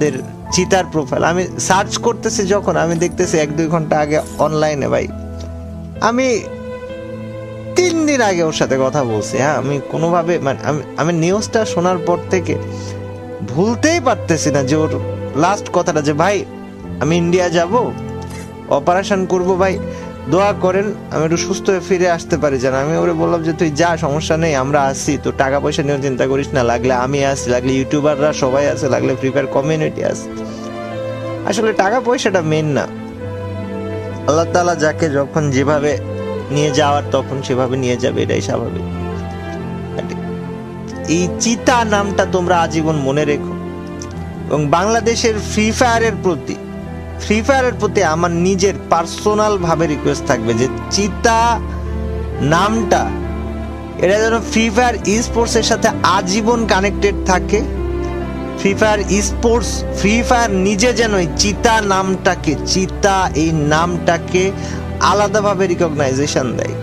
আমাদের চিতার প্রোফাইল আমি সার্চ করতেছি, যখন আমি দেখতেছি 1-2 ঘন্টা আগে অনলাইনে। ভাই আমি 3 দিন আগে ওর সাথে কথা বলছি। হ্যাঁ, আমি কোনোভাবে মানে আমি নিউজটা শোনার পর থেকে ভুলতেই পারতেছি না যে ওর লাস্ট কথাটা, যে ভাই আমি ইন্ডিয়া যাব, অপারেশন করব, ভাই দোয়া করেন আমি একটু সুস্থ হয়ে ফিরে আসতে পারি। জান আমি ওরে বললাম যে তুই যা, সমস্যা নেই, আমরা আসি, তো টাকা পয়সা নিয়েও চিন্তা করিস না, লাগলে আমি আসি, লাগলে ইউটিউবাররা সবাই আছে, লাগলে ফ্রি ফায়ার কমিউনিটি আছে। আসলে টাকা পয়সাটা মেন না, আল্লাহ তাআলা যাকে যখন যেভাবে নিয়ে যাওয়ার তখন সেভাবে নিয়ে যাবে, এটাই স্বাভাবিক। এই চিতা নামটা তোমরা আজীবন মনে রেখো, এবং বাংলাদেশের ফ্রি ফায়ারের প্রতি আমার নিজের পার্সোনাল ভাবে রিকোয়েস্ট থাকবে যে চিতা নামটা এটা যেন ফ্রি ফায়ার ই স্পোর্টস এর সাথে আজীবন কানেক্টেড থাকে। ফ্রি ফায়ার নিজে যেন এই চিতা এই নামটাকে আলাদাভাবে রিকগনাইজেশন দেয়।